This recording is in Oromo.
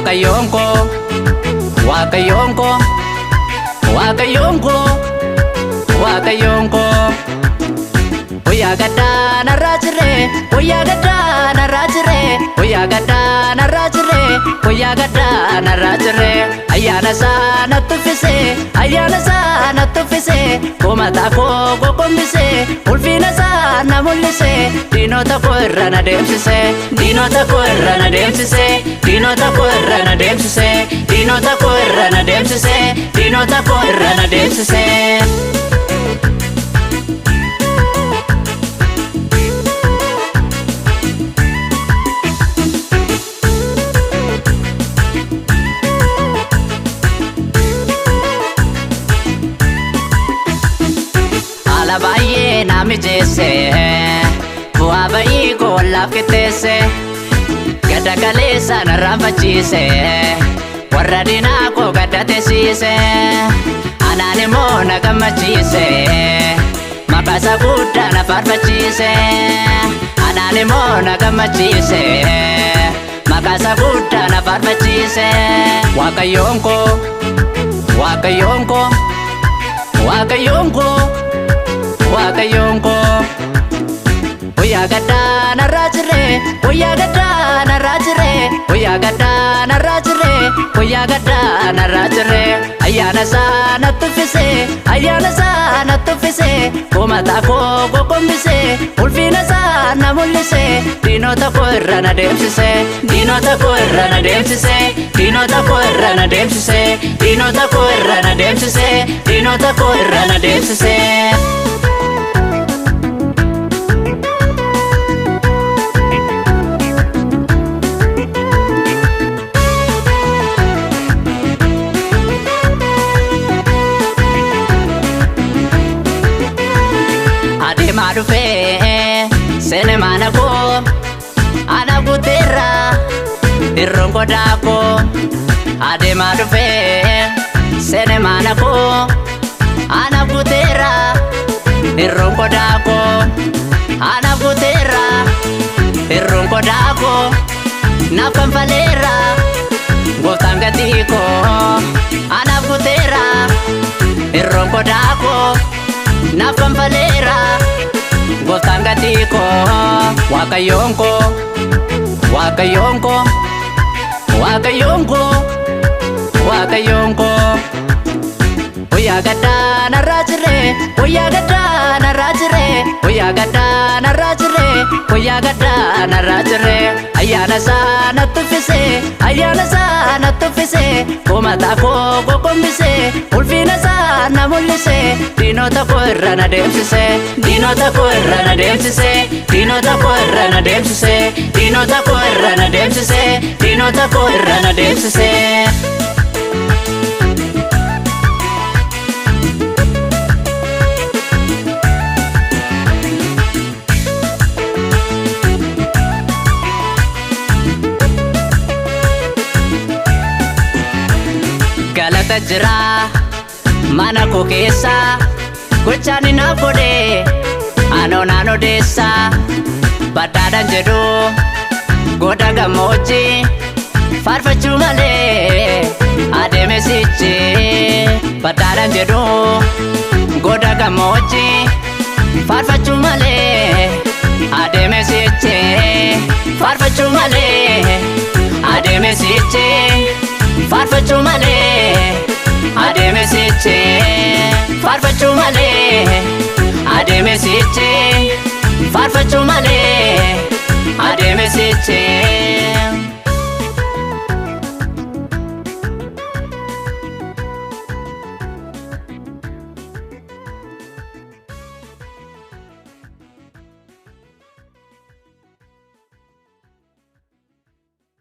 Waaqayyoon koo, Waaqayyoon koo, Waaqayyoon koo, Waaqayyoon koo. Guyyaa gaddaa narraa jiree, guyyaa gaddaa narraa jiree, guyyaa gaddaa narraa jiree, guyyaa gaddaa narraa jiree. Ayyaana isaa natti uffisee, ayyaana isaa natti uffisee, komataa koo qoqqombisee, ulfina isaa na mul'isee. Diinota koo irra na deemsisee, diinota koo irra na deemsisee, diinota koo irra na deemsisee, diinota koo irra na deemsisee, diinota koo irra na deemsisee. Haala baay'ee na mijeesse, bu'aa ba'ii koo laaf qixxeesse, gadda kaleessa na raanfachiise, warra diinaa koo gadda teessise, anaan immoo na gammachiise, maqaa isaa guddaa na faarfachiise, anaan immoo na gammachiise, maqaa isaa guddaa na faarfachiise. Waaqayyoon koo, Waaqayyoon koo, Waaqayyoon koo, Waaqayyoon koo. Guyyaa gaddaa narraa jiree, guyyaa gaddaa narraa jiree, guyyaa gaddaa narraa jiree, guyyaa gaddaa narraa jiree. Ayyaana isaa natti uffisee, ayyaana isaa natti uffisee, komataa koo qoqqombisee, ulfina isaa na mul'isee. Diinota koo irra na deemsisee, diinota koo irra na deemsisee, diinota koo irra na deemsisee, diinota koo irra na deemsisee, diinota koo irra na deemsisee. Adeemaa dhufee seene mana koo, ana guuteerra irroon qodaa koo. Adeemaa dhufee seene mana koo, ana guuteerra irroon qodaa koo. Ana guuteerra irroon qodaa koo, naaf kanfaleera gooftaan gatii koo. Ana guuteerra irroon qodaa koo, naaf kanfaleera gooftaan gatii koo. Waaqayyoon koo, Waaqayyoon koo, Waaqayyoon koo, Waaqayyoon koo. Guyyaa gaddaa narraa jiree, guyyaa gaddaa narraa jiree, guyyaa gaddaa narraa jiree, guyyaa gaddaa narraa jiree. Ayyaana isaa natti uffisee, ayyaana isaa natti uffisee, komataa koo qoqqombisee, ulfina isaa na mul'isee. Diinota koo irra na deemsisee, diinota koo irra na deemsisee, diinota koo irra na deemsisee, diinota koo irra na deemsisee, diinota koo irra na deemsisee. Galata jira mana koo keessa, gochaan inni naaf godhe anoo naan odeessa. Badhaadhaan jedhu goda gammoojjii, faarfachuu malee adeeme sichi. Badhaadhaan jedhu goda gammoojjii, faarfachuu malee adeeme sichi. Faarfachuu malee adeeme sichi, faarfachuu malee adeeme sichi, faarfachuu malee adeeme sichi, faarfachuu malee adeeme sichi.